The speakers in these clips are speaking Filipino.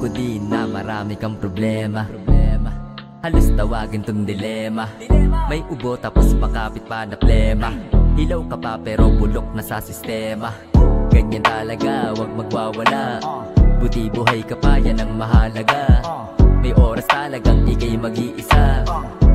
ko din na marami kang problema. Halos tawagin tong dilema. May ubo tapos makapit pa na plema. Hilaw ka pa pero bulok na sa sistema. Ganyan talaga, wag magwawala. Buti buhay ka pa, yan ang mahalaga. May oras talagang ikay mag-iisa.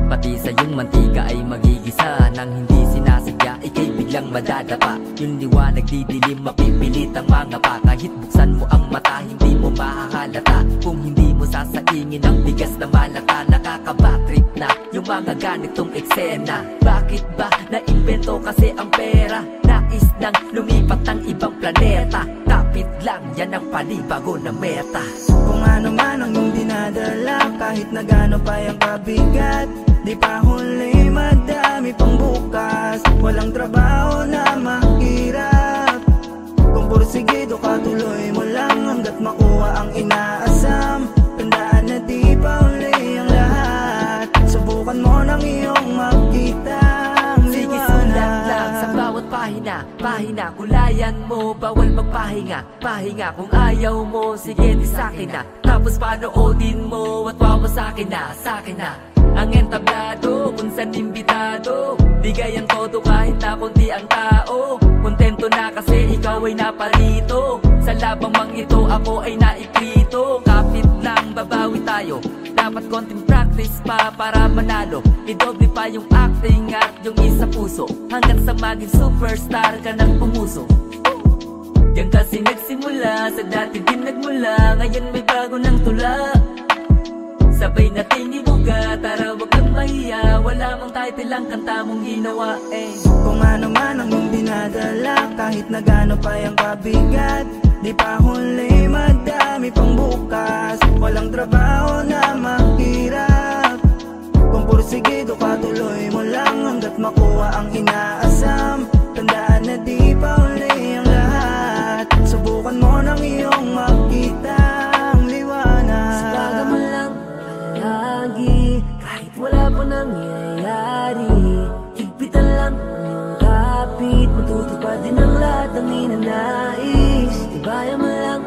Pati sa yung mantika ay magigisa. Nang hindi sinasadya, ikay biglang madadapa. Yung liwanag didilim, mapipilit ang mga pa. Kahit buksan mo ang mata, hindi mo mahahalata. Kung hindi mo sasaingin ang bigas na malata. Nakakabatrip na yung mga ganitong eksena. Bakit ba naimbento kasi ang pera? Nais nang lumipat ng ibang planeta. Kapit lang, yan ang panibago na meta. Kung ano man ang iyong dinadala, kahit na gaano pa yung kabigat, di pa huli, madami pang bukas. Walang trabaho na mahirap. Kung porsigido ka, tuloy mo lang hanggat makuha ang inaasam. Tandaan na di pa huli ang lahat. Subukan mo ng iyong makita ang liwanag. Sige, sulat lang sa bawat pahina. Pahina, kulayan mo, bawal magpahinga. Pahinga kung ayaw mo, sige di sakin na. Tapos panoodin mo at wawasakin na, sakin na. Ang entablado, kung saan imbitado. Bigayan todo kahit na konti ang tao. Kontento na kasi ikaw ay naparito. Sa labang mang ito ako ay naiprito. Kapit lang, babawi tayo. Dapat konting practice pa para manalo. Idoble pa yung acting at yung isa puso. Hanggang sa maging superstar ka ng pumuso. Yan kasi nagsimula, sa dati din nagmula. Ngayon may bago ng tula. Sabay nating ibuga, tara wag kang mahiya. Wala mang title lang kanta mong ginawa Kung ano man ang iyong dinadala, kahit na gaano pa yung kabigat, di pa huli, madami pang bukas. Walang trabaho na mahirap. Kung porsigido ka, tuloy mo lang hanggat makuha ang inaasam. Tandaan na di pa huli ang lahat. Subukan mo ng iyong makita ang liwanag. Sabaga mo lang lagi, kahit wala pa nangyayari. Higpitan lang ang iyong kapit, matutupad din ang lahat ng ninanais. Tibayan mo lang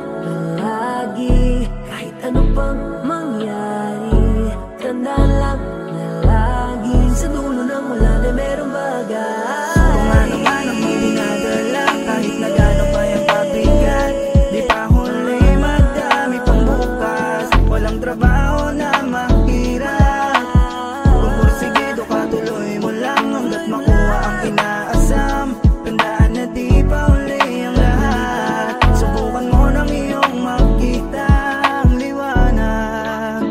lagi, kahit ano pang mangyari. Tandaan lang na lagi, sa dulo ng ulan ay merong bagay. Kung ano man ang iyong dinadala, kahit na gaano pa yung pabigat, di pa huli, madami pang bukas. Walang trabaho na mahirap. Kung porsigido ka, tuloy mo lang hanggat makuha ang inaasam. Tandaan na di pa huli ang lahat. Subukan mo ng iyong makita ang liwanag.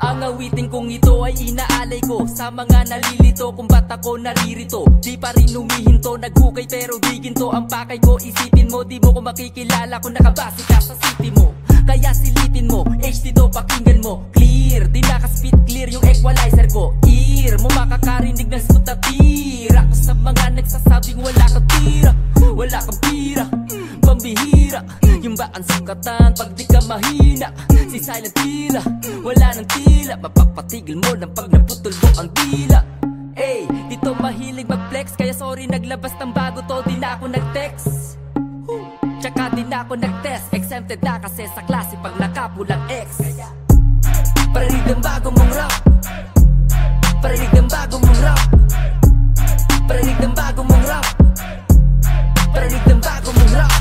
Ang awitin kong ito ay inaalay ko sa mga nalilito kung ba't ako naririto. Di pa rin humihinto, naghukay pero di ginto ang pakay ko. Isipin mo, di mo ko makikilala kung nakabase ka sa city mo. Kaya silipin mo, HD do pakinggan mo. Clear, di nakaspit clear yung equalizer ko. Ear mo makakarinig ng smooth na tira. Ako sa mga nagsasabing wala kang tira, wala kang pira, pambihira. Yung ba ang sukatan pag di ka mahina? Si silent tila, wala nang tila. Mapapatigil mo ng pag naputol mo ang dila. Ey, dito mahilig mag-flex, kaya sorry naglabas ng bago to, di na ako nag-text. Tsaka di na ako nag-test, exempted na kasi sa klase pag nakapulang X. Parinig ng bago mong rap, parinig ng bago mong rap, parinig ng bago mong rap, parinig ng bago mong rap.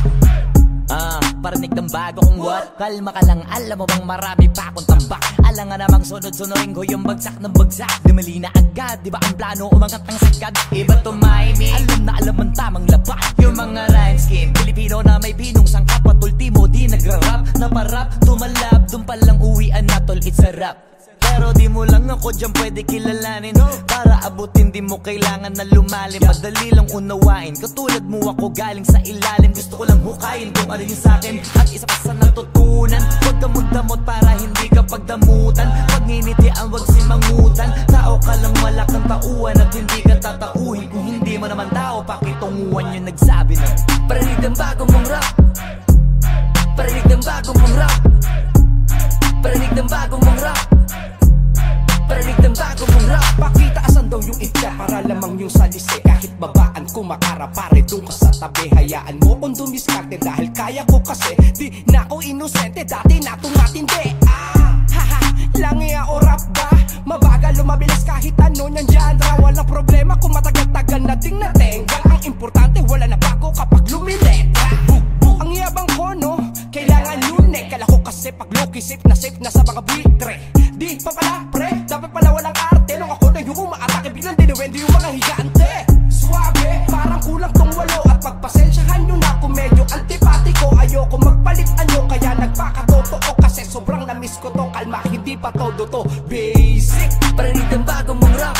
Parinig ng bagong what? Kalma ka lang, alam mo bang marami pa akong tambak. Alam Alang nga namang sunod-sunurin ko yung bagsak ng bagsak. Dumali na agad, di ba ang plano umangat ng sagad? Iba tumahimik, alam ang tamang laban. Yung mga rhyme scheme, Pilipino na may pinong sangkap. At ultimo di nagra-rap, naparap, tumalab. Dun palang uwian na tol, it's a rap. Pero di mo lang ako dyan pwede kilalanin. Para abutin di mo kailangan na lumalim. Madali lang unawain, katulad mo ako galing sa ilalim. Gusto ko lang hukayin kung ano yung sakin at isa pa sa natutunan. Huwag ka magdamot para hindi ka pagdamutan. Pag nginitian wag simangutan. Tao ka lang wala kang tauhan at hindi ka tatauhin. Kung hindi mo naman tao, pakitunguhan yung nagsabi na parinig ng bago mong rap. Parinig ng bago mong rap. Parinig ng bago mong rap. Parinig ng bago mong rap. Pakita asan daw yung itya para lamang yung salise. Kahit babaan ko makarapare dun ka sa tabi. Hayaan mo kung dumiskarte dahil kaya ko kasi. Di na ako inosente, dati na tumatindi. Haha, langi o rap ba? Mabagal lumabilis kahit ano nyan genre. Walang problema kung matagal-tagal na ding natenggal. Ang importante wala na bago kapag lumiletra. Ang yabang ko no, kailangan lunek. Kala ko kasi pag low-key safe na sa mga buitre. Di pa pala pre, dapat pala walang arte. Nung ako na yung umaatake, biglang dinuwendo yung mga higante. Suabe, parang kulang tong walo. At pagpasensyahan nyo na kung medyo antipatiko. Ayoko magpalit anyo, kaya nagpakatotoo. Kasi sobrang namiss ko to, kalma, hindi pa todo to basic. Parinig ng bago mong rap.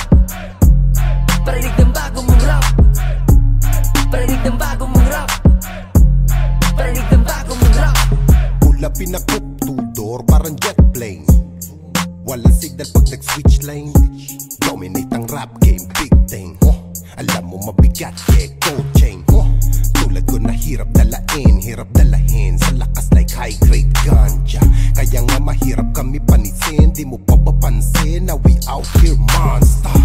Parinig ng bago mong rap. Parinig ng bago mong rap. Parinig ng bago mong rap. Pula pinakup, two-door, parang jet plane. Walang signal pag nag-switch lane. Dominate ang rap game, big thing. Alam mo mabigat, yeah, gold chain. Tulad ko na hirap dalahin sa lakas like high-grade ganja. Kaya nga mahirap kami panisin. Di mo pa papansin na we out here monster.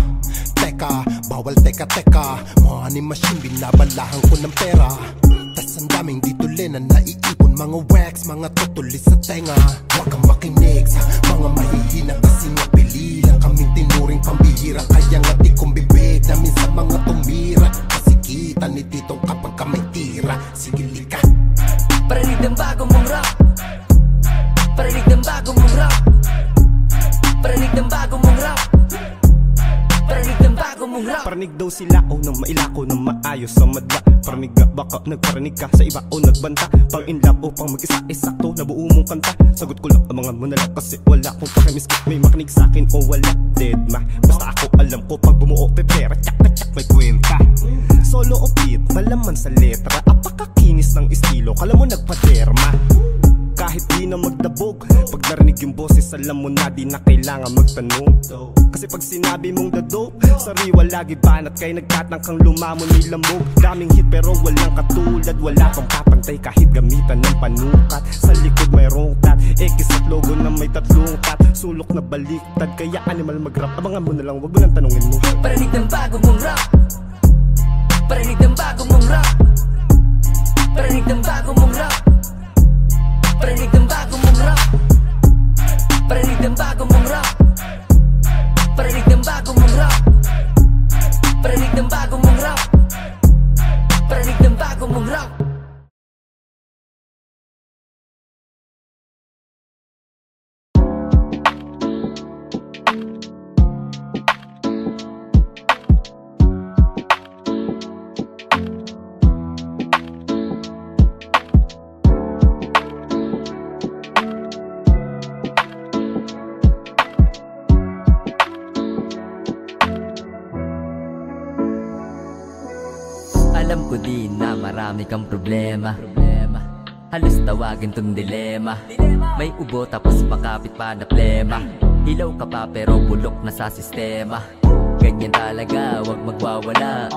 Teka, bawal teka. Money machine, binabalahan ko ng pera. Tas ang daming dito na naiipon. Mga wax, mga tutulis sa tenga. Huwag kang makinig sa mga mahihina. Kasi nga pili lang kaming tinuring pambihira. Kaya nga di kong bibig namin sa mga tumira. Kasi kita ni titong kapag ka may tira. Sige lika. Parinig ng bago mong rap. Parinig ng bago mong rap. Parinig ng bago mong rap. Parinig ng bago mong rap. Parinig daw sila o nang mailako ng maayos sa madla. Parinig ka baka nagparinig ka sa iba o nagbanta. Pang in love o pang mag-isa sakto na buo mong kanta. Sagot ko lang ang mga mo na lang kasi wala akong pakimiskip. May makinig sa akin o wala dead ma. Basta ako alam ko pag bumuo pepera tsak na tsak may kwenta. Solo o beat, malaman sa letra. Apakakinis ng estilo, kala mo nagpaderma. Kahit di na magdabog, pag narinig yung boses alam mo na di na kailangan magtanong. Kasi pag sinabi mong dado, sariwa lagi banat kay nagtatangkang lumamon may lamog. Daming hit pero walang katulad, wala kang papantay kahit gamitan ng panukat. Sa likod may rongkat, X at logo na may tatlong tat. Sulok na baliktad, kaya animal mag-rap. Abangan mo na lang, wag mo nang tanungin mo. Parinig ng bago mong rap. Parinig ng bago mong rap. Parinig ng bago mong rap. Parinig ng bago mong rap. Parinig ng bago mong rap. Parinig ng bago mong rap. Parinig ng bago mong rap. Parinig ng bago mong rap. Alam ko din na marami kang problema. Halos tawagin tong dilema. May ubo tapos makapit pa na plema. Hilaw ka pa pero bulok na sa sistema. Ganyan talaga, wag magwawala.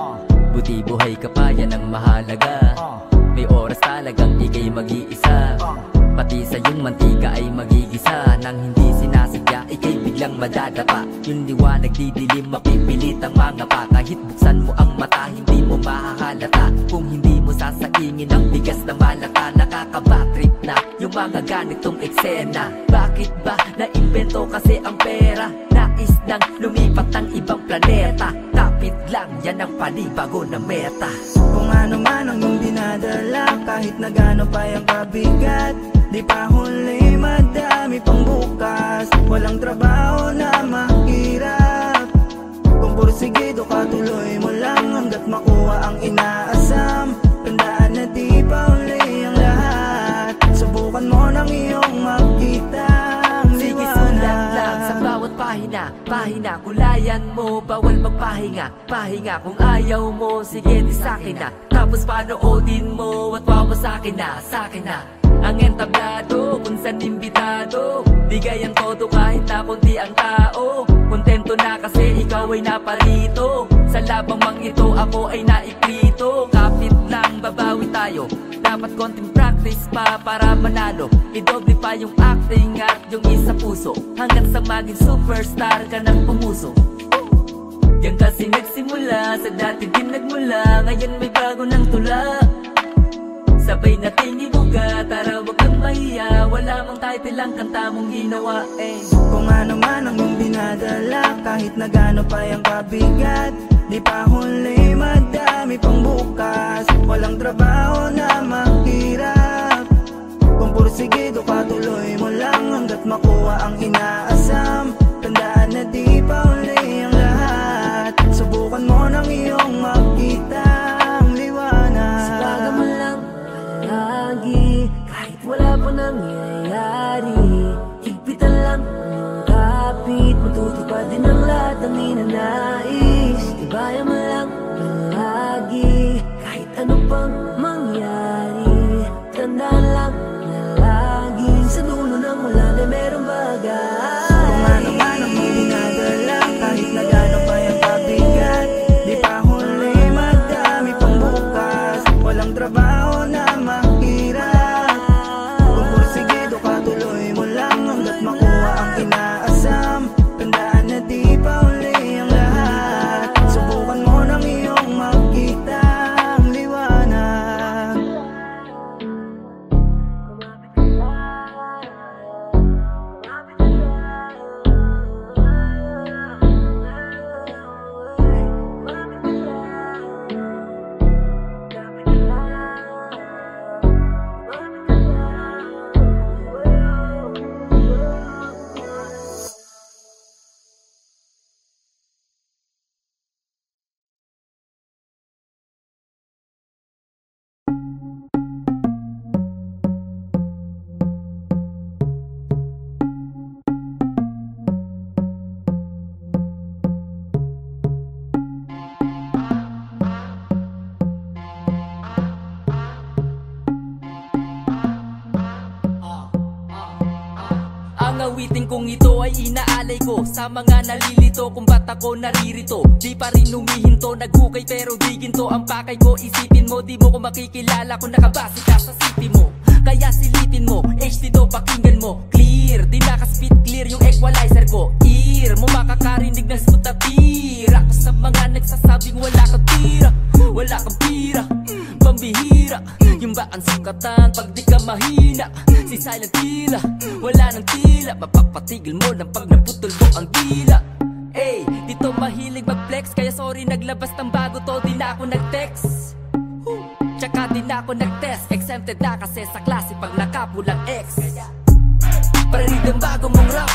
Buti buhay ka pa, yan ang mahalaga. May oras talagang ikay mag-iisa. Pati sa yung mantika ay magigisa. Nang hindi sinasadya, ikay biglang madadapa. Yung liwanag didilim, mapipilit ang mga pa. Kahit buksan mo ang mata, hindi mo mahahalata. Kung hindi mo sasaingin ang bigas na malata. Nakakabatrip na yung mga ganitong eksena. Bakit ba naimbento kasi ang pera? Nais nang lumipat ng ibang planeta. Kapit lang, yan ang panibago na meta. Kung ano man ang iyong dinadala, kahit na gaano pa yung kabigat, di pa huli madami pang bukas. Walang trabaho na mahirap. Kung porsigido ka, tuloy mo lang hanggat makuha ang inaasam. Tandaan na di pa uli ang lahat. Subukan mo ng iyong makita ang liwanag. Sige, sulat lang sa bawat pahina. Pahina, kulayan mo, bawal magpahinga. Pahinga kung ayaw mo, sige di sakin na. Tapos panoodin mo at wawa sakin na. Ang entablado, kung saan imbitado. Bigayan todo kahit na konti ang tao. Kontento na kasi ikaw ay naparito. Sa labang mang ito ako ay naiprito. Kapit lang babawi tayo. Dapat konting practice pa para manalo. Idoble pa yung acting at yung isa puso. Hanggang sa maging superstar ka ng pumuso. Yan kasi nagsimula, sa dati din nagmula. Ngayon may bago ng tula. Sabay nating ibuga, tara wag kang mahiya. Wala mang title lang kanta mong ginawa Kung ano man ang iyong dinadala, kahit na gaano pa yung kabigat, di pa huli, madami pang bukas. Walang trabaho na mahirap. Kung porsigido ka, tuloy mo lang hanggat makuha ang inaasam. Tandaan na di pa huli ang lahat. Subukan mo ng iyong makita ang liwanag. Sabaga mo lang lagi, kahit wala pa nangyayari. Higpitan lang ang kapit, matutupad din ang lahat ng ninanais. Tibayan mo lang lagi, kahit ano pang mangyari. Tandaan lang na lagi, sa dulo ng ulan ay merong bagay. Kung ano man ang iyong dinadala, kahit na gaano pa yung kabigat, di pa huli, madami pang bukas. Walang trabaho na mahirap. Kung porsigido ka, tuloy mo lang hanggat makuha ang inaasam. Tandaan na di pa huli ang lahat. Subukan mo ng iyong makita ang liwanag. Ang awitin kong ito ay inaalay ko sa mga nalilito kung ba't ako naririto. Di pa rin humihinto, naghukay pero di ginto ang pakay ko. Isipin mo, di mo ko makikilala kung nakabase ka sa city mo. Kaya silipin mo, HD to pakinggan mo. Clear, di nakaspit clear yung equalizer ko. Ear mo makakarinig ng sputabir. Ako sa mga nagsasabing wala kang tira, wala kang pira, pambihira. Yung ba ang sukatan pag di ka mahina? Si silent killer, wala nang tila. Mapapatigil mo ng pag naputol mo ang dila. Ey, dito mahilig mag-flex, kaya sorry naglabas ng bago to, di na ako nag-text. Tsaka di na ako nag-test, exempted na kasi sa klase pag nakapulang X. Parinig ng bago mong rap,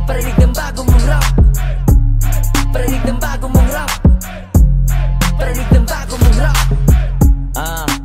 parinig ng bago mong rap, parinig ng bago mong rap, parinig ng bago mong rap.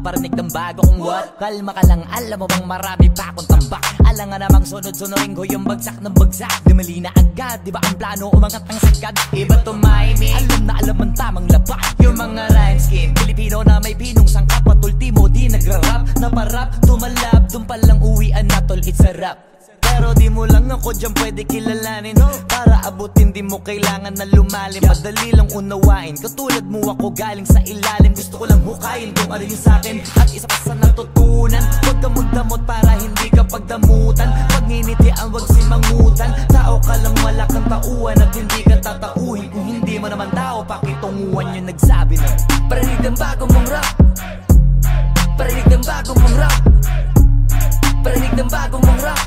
Parinig ng bago kong what? Kalma ka lang, alam mo bang marami pa akong tambak. Alam nga namang sunod-sunurin ko yung bagsak ng bagsak. Dumali na agad, di ba ang plano umangat ng sagad? Iba tumahimik, alam na alam ang tamang labat. Yung mga rhyme scheme, Pilipino na may pinong sangkap. At ultimo di nagra-rap, naparap, tumalab. Dun palang uwian na tol, it's a rap. Pero di mo lang ako dyan pwede kilalanin. Para abutin di mo kailangan na lumalim. Madali lang unawain, katulad mo ako galing sa ilalim. Gusto ko lang hukayin kung ano yung sakin at isa pa sa natutunan. Huwag ka magdamot para hindi ka pagdamutan. Pag ninitian wag simangutan. Tao ka lang wala kang tauhan at hindi ka tatauhin. Kung hindi mo naman tao, pakitunguhan yung nagsabi na parinig ng bago mong rap, parinig ng bago mong rap, parinig ng bago mong rap,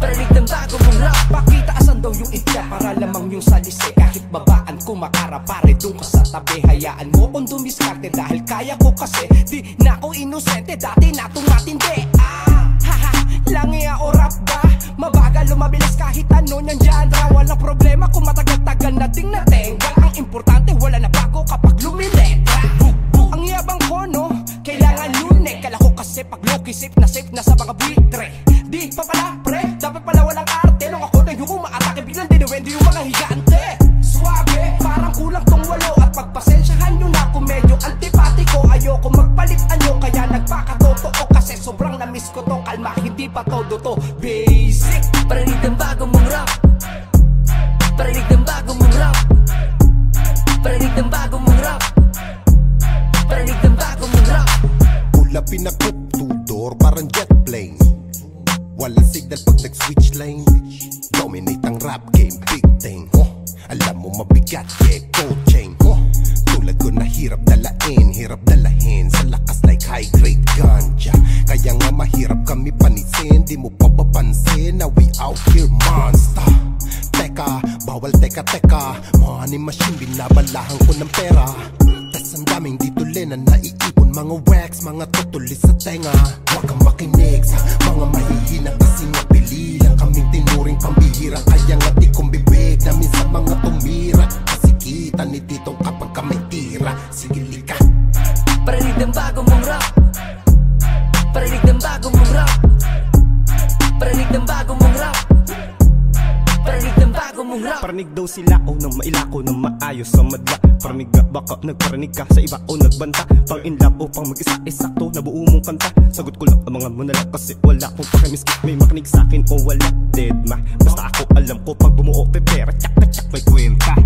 parinig ng bago mong rap. Pakita asan daw yung itya para lamang yung salise. Kahit babaan ko makarapare dun ka sa tabi. Hayaan mo kung dumiskarte dahil kaya ko kasi. Di na ako inosente, dati na itong matindi. Haha, kahit ano nyan dyan ra. Walang problema kung matagal-tagal na ding natenggal. Ang importante wala na bago kapag lumiletra. Ang yabang ko no, kailangan lunek. Kala ko kasi pag low-key safe na sa mga buitre. Di pa pala pre, dapat pala walang arte. Nung ako na yung umaatake, biglang dinuwendo yung mga higante. Suabe, parang kulang tong walo. At pagpasensyahan nyo na kung medyo antipatiko. Ayoko magpalit anyo, kaya nagpakatotoo. Kasi sobrang namiss ko to, kalma, hindi pa todo to basic. Parinig ng bago mong rap, parinig ng bago mong rap, parinig ng bago mong rap, parinig ng bago mong rap. Pula pinakop, two-door, parang jet plane. Walang signal pag nag-switch lane. Dominate ang rap game, big thing. Alam mo mabigat, yeah, gold chain. Tulad ko na hirap dalahin sa lakas like high-grade ganja. Kaya nga mahirap kami panisin. Di mo pa papansin na we out here monster. Teka, bawal teka money machine, binabalahan ko ng pera. Tas ang daming dito na naiipon. Mga wax, mga tutulis sa tenga. Huwag kang makinig sa mga mahihina. Kasi nga pili lang kaming tinuring pambihira. Kaya nga di kong bibig namin sa mga tumira. Kasi kita ni titong kapag ka may tira. Sige lika. Parinig ng bago mong rap, parinig ng bago mong rap, parinig ng bago mong rap, parinig ng bago mong rap. Parinig daw sila o nang mailako ng maayos sa madla. Parinig ka baka nagparinig ka sa iba o nagbanta. Pang in love o pang mag-isa sakto nabuo mong kanta. Sagot ko lang ang mga mo na lang kasi wala akong pakimiskip. May makinig sa'kin o wala, dead ma. Basta ako alam ko pag bumuo pepera, tsak na tsak may kwenta.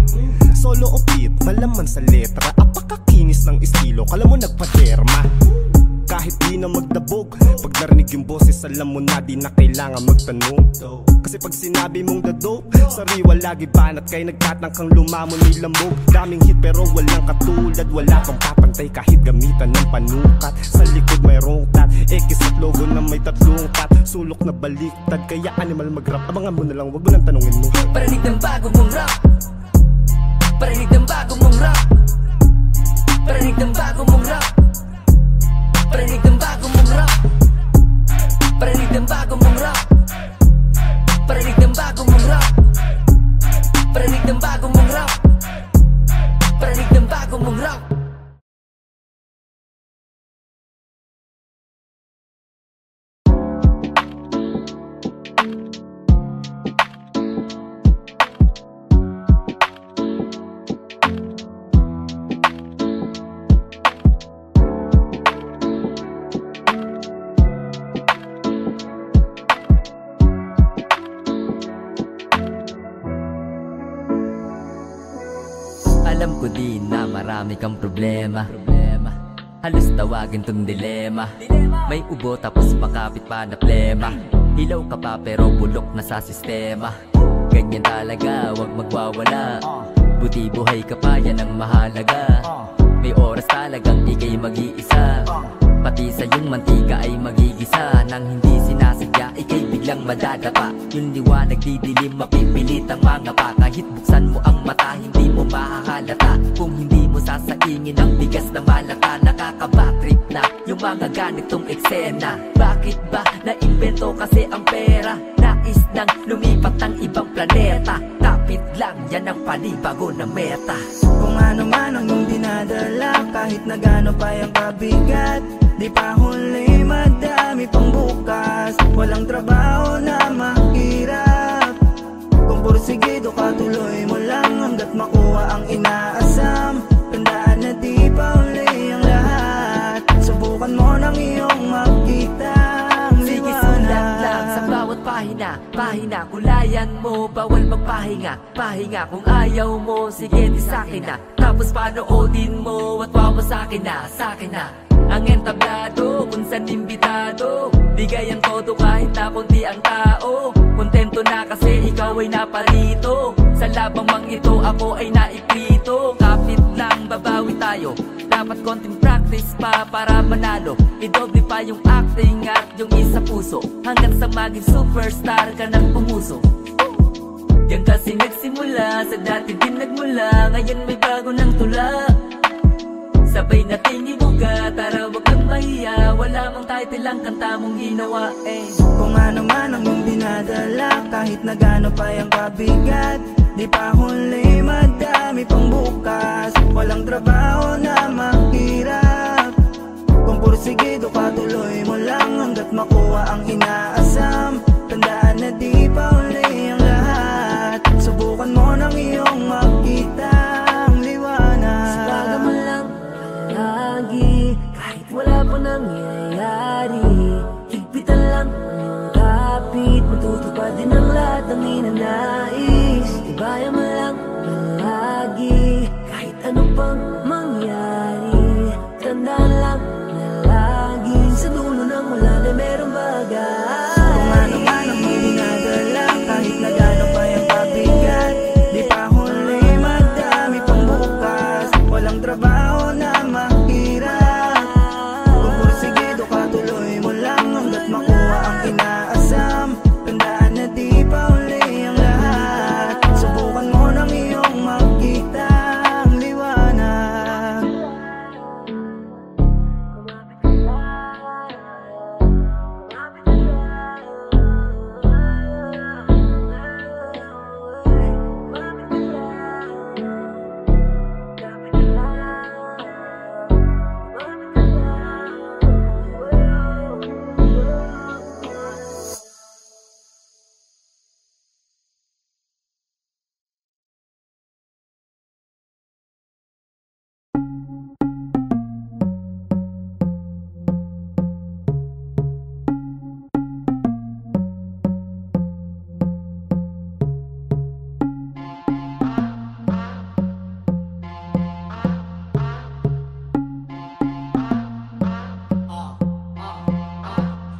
Solo o beat, malaman sa letra. Apakakinis ng estilo, kala mo nagpaderma. Kahit di na magdabog, pag narinig yung boses, alam mo na di na kailangan magtanong. Kasi pag sinabi mong dado, sariwa lagi banat kay nagtatangkang lumamon may lamog. Daming hit pero walang katulad, wala kang papantay kahit gamitan ng panukat. Sa likod may rongtat, X at logo na may tatlong tat. Sulok na baliktad, kaya animal mag-rap. Abangan mo na lang, wag mo nang tanungin mo. Parinig ng bago mong rap, parinig ng bago mong rap, parinig ng bago mong rap, parinig ng bago mong rap, parinig ng bago mong rap, parinig ng bago mong rap, parinig ng bago mong rap, parinig ng bago mong rap. Alam ko din na marami kang problema. Halos tawagin tong dilema. May ubo tapos makapit pa na plema. Hilaw ka pa pero bulok na sa sistema. Ganyan talaga, wag magwawala. Buti buhay ka pa, yan ang mahalaga. May oras talagang ika'y mag-iisa. Pati sa yung mantika ay magigisa. Nang hindi sinasadya, ika'y biglang madadapa. Yung liwanag didilim, mapipilit ang mga pa. Kahit buksan mo ang mata, hindi mo mahahalata. Kung hindi mo sasaingin ang bigas na malata. Nakakabatrip na yung mga ganitong eksena. Bakit ba naimbento kasi ang pera? Nais nang lumipat ng ibang planeta. Kapit lang, yan ang panibago na meta. Kung ano man ang iyong dinadala, kahit na gaano pa yung kabigat, di pa huli, madami pang bukas. Walang trabaho na mahirap. Kung porsigido ka, tuloy mo lang hanggat makuha ang inaasam. Tandaan na di pa huli ang lahat. Subukan mo ng iyong makita ang liwanag. Sige, sulat lang sa bawat pahina. Pahina, kulayan mo, bawal magpahinga. Pahinga kung ayaw mo, sige di sakin na. Tapos panoodin mo at wawasakin na, sakin na. Ang entablado, kung saan imbitado. Bigay ang todo kahit na konti ang tao. Kontento na kasi ikaw ay naparito. Sa labang mang ito ako ay naiprito. Kapit lang, babawi tayo. Dapat konting practice pa para manalo. Idoble pa yung acting at yung isa puso. Hanggang sa maging superstar ka ng pumuso. Yan kasi nagsimula, sa dati din nagmula. Ngayon may bago ng tula. sabay nating ibuga. Tara wag kang mahiya, wala mang title lang kanta mong ginawa Kung ano man ang iyong dinadala, kahit na gaano pa yung kabigat, di pa huli, madami pang bukas. Walang trabaho na mahirap. Kung pursigido ka, tuloy mo lang hanggat makuha ang inaasam. Tandaan na di pa huli ang lahat. Subukan mo ng iyong makita ang liwanag. Sabaga mo lang lagi, kahit wala pa nangyayari. Higpitan lang ang iyong kapit, matutupad din ang lahat ng ninanais. Tibayan mo lang lagi, kahit ano pang mangyari. Tandaan lang na lagi, sa dulo ng ulan ay merong bagay. Kung ano man ang iyong dinadala, kahit na gaano pa yung kabigat, di pa huli, madami pang bukas. Walang trabaho na mahirap. Kung pursigido ka, tuloy mo lang hanggat makuha ang inaasam. Tandaan na di pa huli ang lahat. Subukan mo ng iyong makita ang liwanag.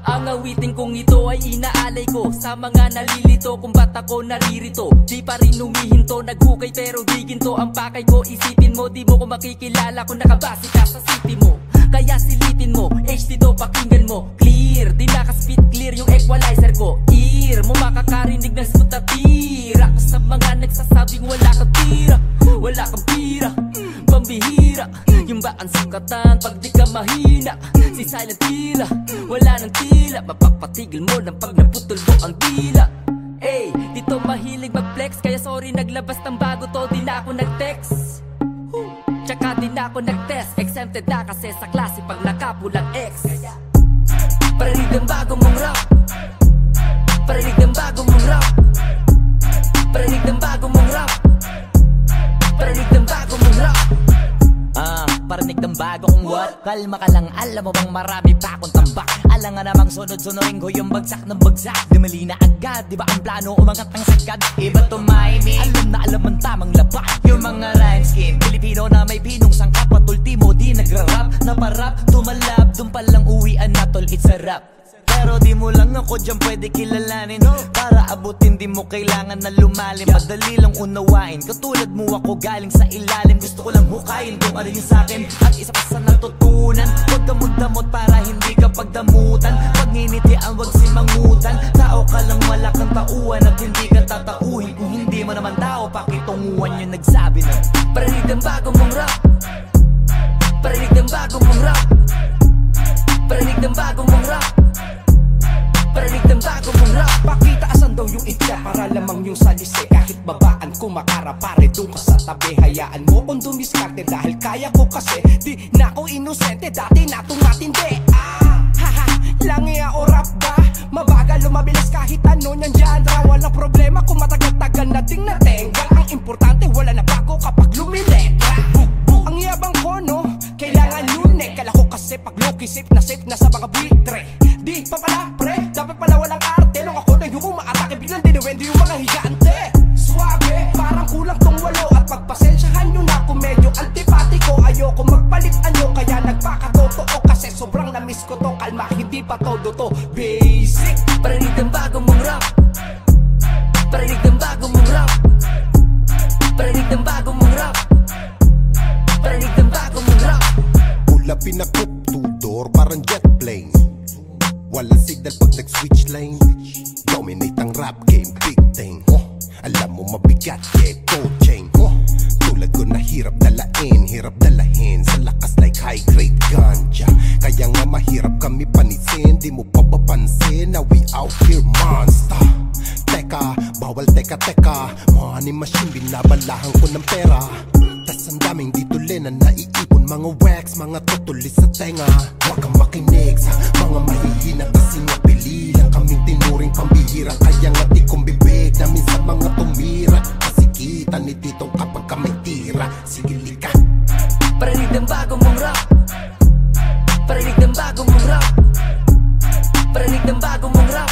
Ang awitin kong ito ay inaalay ko sa mga nalilito kung ba't ako naririto. Di pa rin humihinto, naghukay pero di ginto ang pakay ko. Isipin mo, di mo ko makikilala kung nakabase ka sa city mo. Kaya silipin mo, HD to pakinggan mo. Clear, di nakaspit clear yung equalizer ko. Ear mo makakarinig ng smooth na tira. Ako sa mga nagsasabing wala kang tira, wala kang pira, pambihira. Yung ba ang sukatan pag di ka mahina? Si silent tila, wala nang tila. Mapapatigil mo ng pag naputol mo ang dila. Dito mahilig mag-flex, kaya sorry naglabas ng bago to. Di na ako nag-text, tsaka di na ako nag-test. Exempted na kasi sa klase pag nakapulang X. Parinig ng bago mong rap, parinig ng bago mong rap, parinig ng bago mong rap, parinig ng bago mong rap. Parinig ng bagong what? Kalma ka lang, alam mo bang marami pa akong tambak. Alam nga namang sunod-sunurin ko yung bagsak ng bagsak. Dumali na agad, di ba ang plano umangat ng sagad? Iba tumahimik, alam na alam ang tamang laban. Yung mga rhyme scheme, Pilipino na may pinong sangkap. At ultimo di nagra-rap, naparap, tumalab. Dun palang uwian na tol, it's a rap. Pero di mo lang ako dyan pwede kilalanin. Para abutin di mo kailangan na lumalim. Madali lang unawain, katulad mo ako galing sa ilalim. Gusto ko lang hukayin kung ano yung sa'kin at isa pa sa natutunan. Huwag ka magdamot para hindi ka pagdamutan. Pag nginitian wag simangutan. Tao ka lang wala kang tauhan at hindi ka tatauhin. Kung hindi mo naman tao, pakitunguhan yung nagsabi na parinig ng bago mong rap, parinig ng bago mong rap, parinig ng bago mong rap, parinig ng bago mong rap. Pakita asan daw yung itya para lamang yung salise. Kahit babaan kung makarapare dun ka sa tabi. Hayaan mo kung dumiskarte dahil kaya ko kasi. Di na ako inosente, dati natong matindi. Haha, langi o rap ba? Mabagal lumabilis kahit ano nyan dyan. Walang problema kung matagal-tagal na ding natenggal. Ang importante wala na bago kapag lumiletra. Ang yabang ko no, kailangan lunek. Kala ko kasi pag low-key safe na sa mga buitre. Di pa pala pre, dapat pala walang arte. Nung ako na yung umaatake, biglang dinuwendo yung mga higante. Suabe, parang kulang tong walo. At pagpasensyahan nyo na kung medyo antipatiko. Ayoko magpalit anyo, kaya nagpakatotoo. Kasi sobrang namiss ko to, kalma, hindi pa todo to basic. Parinig ng bago mong rap, parinig ng bago mong rap, parinig ng bago mong rap, parinig ng bago mong rap. Ulapin na cook to door, parang jet plane. Walang signal pag nag-switch lane. Dominate ang rap game, big thing. Alam mo mabigat, yeah, gold chain. Tulad ko na hirap dalahin sa lakas like high grade ganja. Kaya nga mahirap kami panisin, di mo pa papansin na we out here monster. Teka, bawal teka money machine, binabalahan ko ng pera. Tas ang daming dito na naiipon, mga wax, mga tutulis sa tenga. Huwag kang makinig sa mga mahihina kasi nga pili lang kaming tinuring pambihira. Kaya nga di kong bibig namin sa mga tumira, kasi kita ni titong kapag ka may tira. Sige lika, Parinig ng bagong mong rap, parinig ng bagong mong rap, parinig ng bagong mong rap,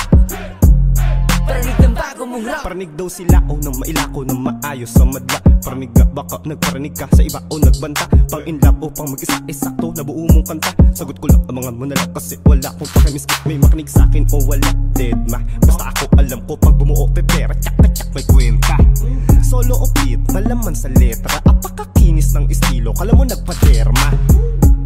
parinig ng bagong mong rap. Parinig daw sila o nang mailako ng maayos sa madla. Parinig ka, baka nagparinig ka sa iba o nagbanta. Pang in love o pang mag-isa, sakto nabuo mong kanta. Sagot ko lang ang mga monalak kasi wala akong pakimiskip. May makinig sa'kin o wala, dead ma. Basta ako alam ko pag bumuo pepera, tsak na tsak may kwenta. Solo o beat, malaman sa letra, apakakinis ng estilo, kala mo nagpaderma.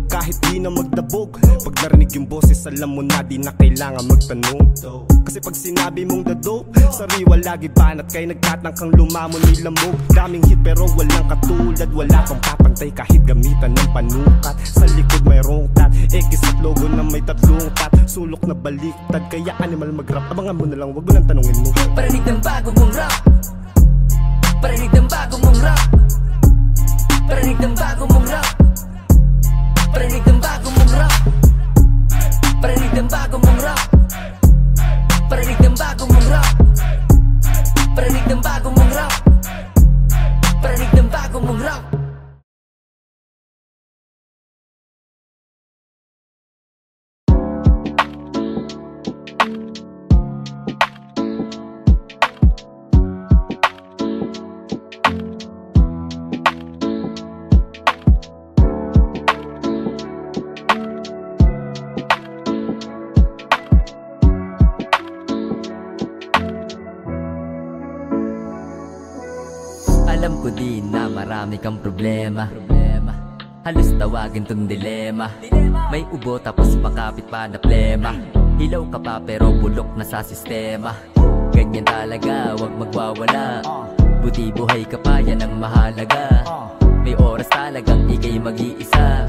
Kahit di na magdabog, pag narinig yung boses, alam mo na di na kailangan magtanong. Kasi pag sinabi mong dado, sariwa lagi banat kay nagtatangkang lumamon may lamog. Daming hit pero walang katulad, wala kang papantay kahit gamitan ng panukat. Sa likod may rongtat, X at logo na may tatlong tat. Sulok na baliktad, kaya animal mag-rap. Abangan mo na lang, wag mo nang tanungin mo. Parinig ng bagong mong rap, parinig ng bagong mong rap, parinig ng bagong mong rap, parinig ng bagong mong rap, parinig ng bagong mong rap, parinig ng bagong mong rap, parinig ng bagong mong rap, parinig ng bagong mong rap. Alam ko din na marami kang problema, halos tawagin tong dilema. May ubo tapos makapit pa na plema. Hilaw ka pa pero bulok na sa sistema. Ganyan talaga, wag magwawala. Buti buhay ka pa, yan ang mahalaga. May oras talagang ikay mag-iisa,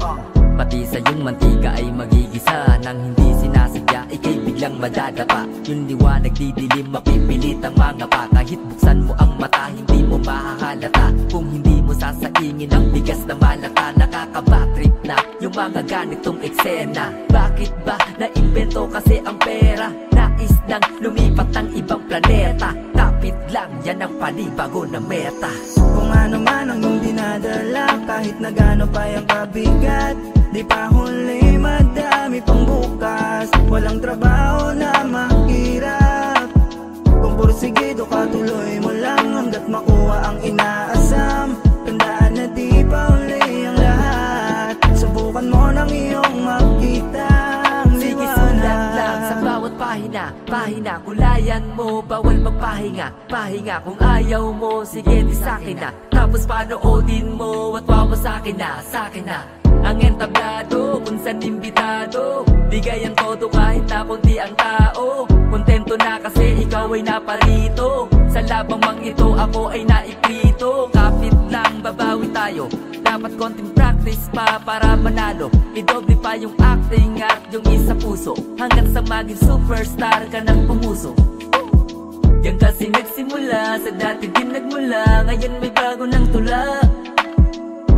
pati sa yung mantika ay magigisa. Nang hindi sinasadya, ikay biglang madadapa. Yung liwanag didilim, mapipilit ang mga pa. Kahit buksan mo ang mata, hindi mo mahahalata. Kung hindi mo sasaingin ang bigas na malata, nakakabatrip na yung mga ganitong eksena. Bakit ba naimbento kasi ang pera? Nais nang lumipat ng ibang planeta. Kapit lang, yan ang panibago na meta. Kung ano man ang iyong dinadala, kahit na gaano pa yung kabigat, di pa huli, madami pang bukas. Walang trabaho na mahirap. Kung porsigido ka, tuloy mo lang hanggat makuha ang inaasam. Tandaan na di pa huli ang lahat. Subukan mo ng iyong makita ang Sige, liwanag. sulat lang sa bawat pahina, kulayan mo, bawal magpahinga. Pahinga kung ayaw mo, sige di sa'kin na. Tapos panoodin mo at wawa sa'kin na. Ang entablado, kung saan imbitado, bigayan todo kahit na konti ang tao. Kontento na kasi ikaw ay naparito. Sa labang mang ito ako ay naiprito. Kapit lang, babawi tayo. Dapat konting practice pa para manalo. Idoble pa yung acting at yung isa puso, hanggang sa maging superstar ka ng pumuso. Yan kasi nagsimula, sa dati din nagmula. Ngayon may bago ng tula,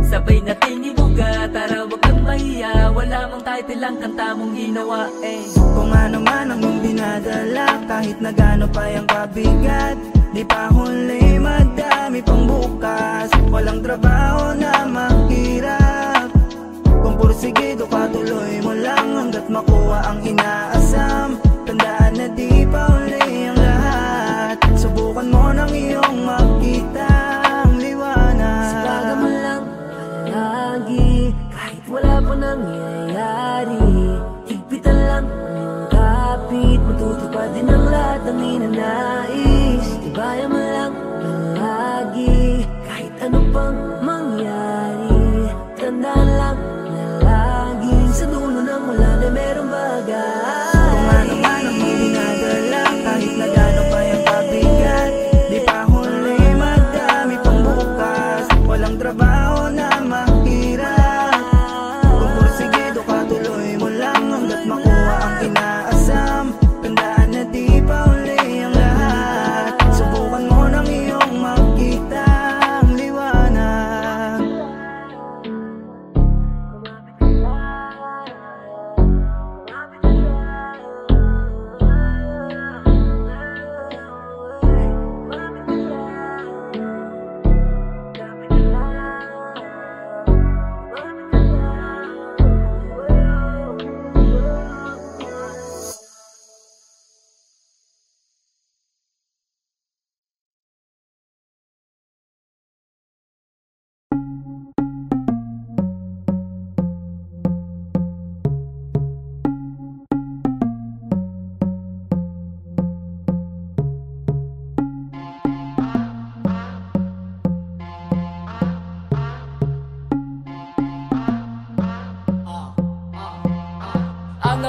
sabay nating ibuga. Tara wag kang mahiya, wala mang title ang kanta mong ginawa eh. Kung ano man ang iyong dinadala, kahit na gaano pa yung kabigat, di pa huli, madami pang bukas. Walang trabaho na mahirap. Kung porsigido ka, tuloy mo lang hanggat makuha ang inaasam. Tandaan na di pa huli ang lahat. Subukan mo ng iyong makita ang liwanag. Sabaga mo lang palagi, kahit wala pa nangyayari. Higpitan lang ang iyong kapit, matutupad din ang lahat ng ninanais. Tibayan mo lang palagi, kahit ano pang mangyari. Tandaan lang na lagi sa dulo ng ulan ay merong bagay. Kung ano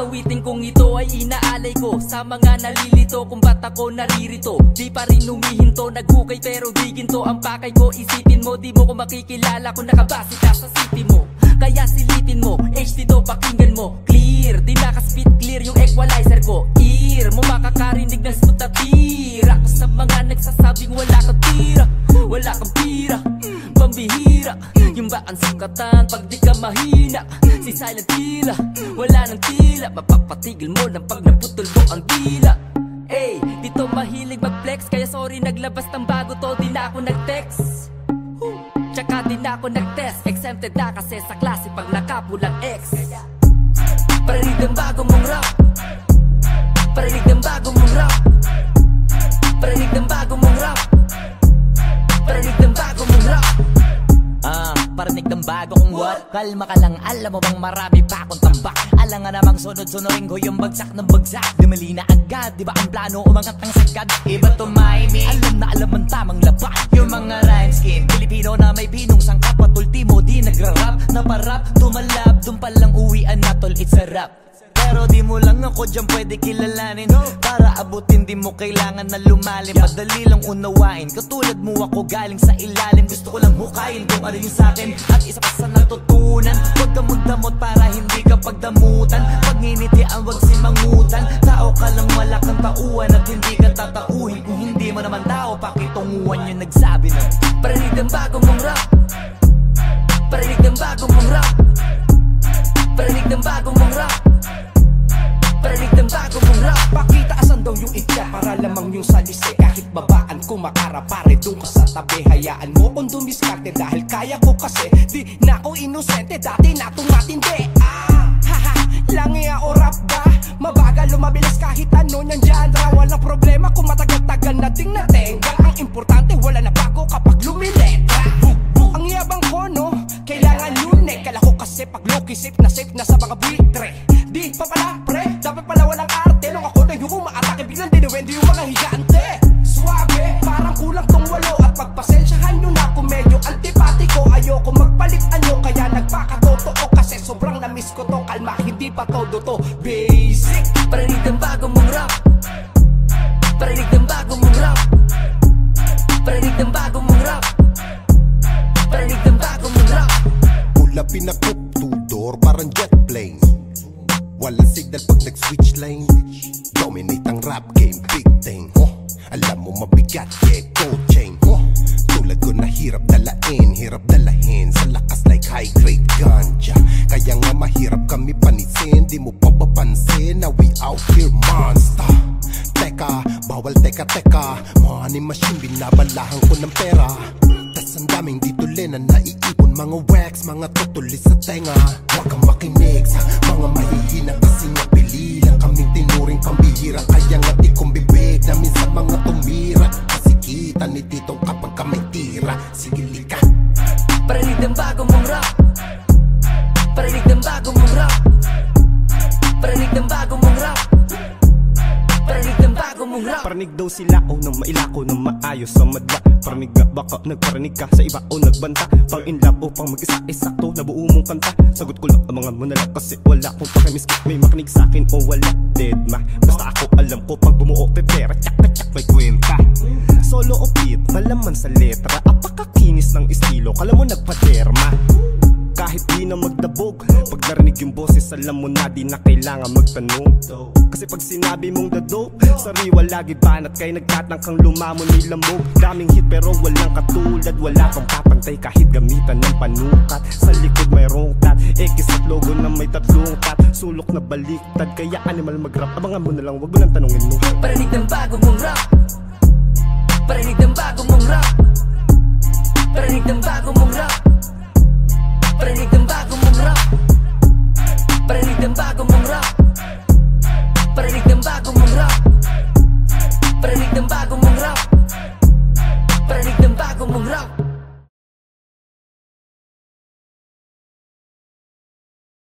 awitin kong ito ay inaalay ko sa mga nalilito kung ba't ako naririto. Di pa rin humihinto, naghukay pero di ginto ang pakay ko. Isipin mo, di mo ko makikilala kung nakabase ka sa city mo. Kaya silipin mo, HD to pakinggan mo. Clear, di nakaspit clear yung equalizer ko. Ear mo makakarinig ng smooth na tira ko sa mga nagsasabing wala kang tira, wala kang pira, pambihira. Yung ba ang sukatan pag di ka mahina? Si silent tila, wala nang tila. Mapapatigil mo ng pag naputol mo ang dila. Ey, dito mahilig mag-flex, kaya sorry naglabas ng bago to, di na ako nag-text. Tsaka di na ako nag-test, exempted na kasi sa klase pag nakapulang X. Parinig ng bago mong rap, parinig ng bago mong rap, parinig ng bago mong rap, parinig ng bago mong rap. Parinig ng bago kong what? Kalma ka lang, alam mo bang marami pa akong tambak. Alam nga namang sunod-sunurin ko yung bagsak ng bagsak. Dumali na agad, di ba ang plano umangat ng sagad? Iba tumahimik, alam na alam ang tamang laban. Yung mga rhyme scheme, Pilipino na may pinong sangkap. At ultimo di nagra-rap, naparap, tumalab. Dun palang uwian na tol, it's a rap. Pero di mo lang ako dyan pwede kilalanin. Para abutin di mo kailangan na lumalim. Madali lang unawain, katulad mo ako galing sa ilalim. Gusto ko lang hukayin kung ano yung sakin at isa pa sa natutunan. Huwag ka magdamot para hindi ka pagdamutan. Pag nginitian wag simangutan. Tao ka lang wala kang tauhan at hindi ka tatauhin. Kung hindi mo naman tao, pakitunguhan yung nagsabi na parinig ng bago mong rap, parinig ng bago mong rap, parinig ng bago mong rap, parinig ng bago mong rap. Pakita asan daw yung itya para lamang yung salise. Kahit babaan ko makarapare dun ka sa tabi. Hayaan mo kung dumiskarte dahil kaya ko kasi. Di na ako inosente, dati na itong matindi. Haha, langya o rap ba? Mabagal lumabilis kahit ano nyan genre. Walang problema kung matagal-tagal na ding natenggal. Ang importante wala na bago kapag lumiletra. Ang yabang ko no, kailangan lunek. Kala ko kasi pag low-key safe na sa mga buitre. Di pa pala pre, dapat pala walang arte. Nung ako na yung umaatake, biglang dinuwendo yung mga higante. Suabe, parang kulang tong walo. At pagpasensyahan nyo na kung medyo antipatiko. Ayoko magpalit anyo, kaya nagpakatotoo. Kasi sobrang namiss ko to, kalma, hindi pa todo to basic. Parinig ng bago mong rap, parinig ng bago mong rap, parinig ng bago mong rap, parinig ng bago mong rap. Pula pinakup, two-door, parang jet plane. Walang signal pag nag-switch lane. Dominate ang rap game, big thing. Alam mo mabigat, yeah, gold chain. Tulad ko na hirap dalahin sa lakas like high-grade ganja. Kaya nga mahirap kami panisin. Di mo pa papansin na we out here monster. Teka, bawal teka. Money machine, binabalahan ko ng pera. Tas ang daming ditulinan na iipon. Mga wax, mga tutulis sa tenga. Huwag kang makinig sa mga mahihina kasi nga pili lang kaming tinuring pambihira. Kaya nga di kong bibig namin sa mga tumira. Kasi kita ni titong kapag ka may tira. Sige lika. Parinig ng bago mong rap, parinig ng bago mong rap, parinig ng bago mong rap, parinig ng bago mong rap. Parinig daw sila o nang mailako ng maayos sa madla. Parinig nga baka nagparinig ka sa iba o nagbanta. Pang in love o pang mag-isa sakto nabuo mong kanta. Sagot ko lang ang mga monalak kasi wala akong pakimiskip. May makinig sa'kin o wala, dead ma. Basta ako alam ko pag bumuo pepera, tsak may kwenta. Solo o beat, malaman sa letra. Apakakinis ng estilo, kala mo nagpaderma. Kahit di na magdabog, pag narinig yung boses, alam mo na di na kailangan magtanong. Kasi pag sinabi mong dadog, sariwa lagi banat kay nagtatangkang lumamon may lamog. Daming hit pero walang katulad, wala kang papantay kahit gamitan ng panukat. Sa likod may rongkat, X at logo na may tatlong tat. Sulok na baliktad, kaya animal mag-rap. Abangan mo na lang, wag mo nang tanongin mo. Parinig ng bago mong rap, parinig ng bago mong rap, parinig ng bago mong rap, parinig ng bago mong rap, parinig ng bago mong rap.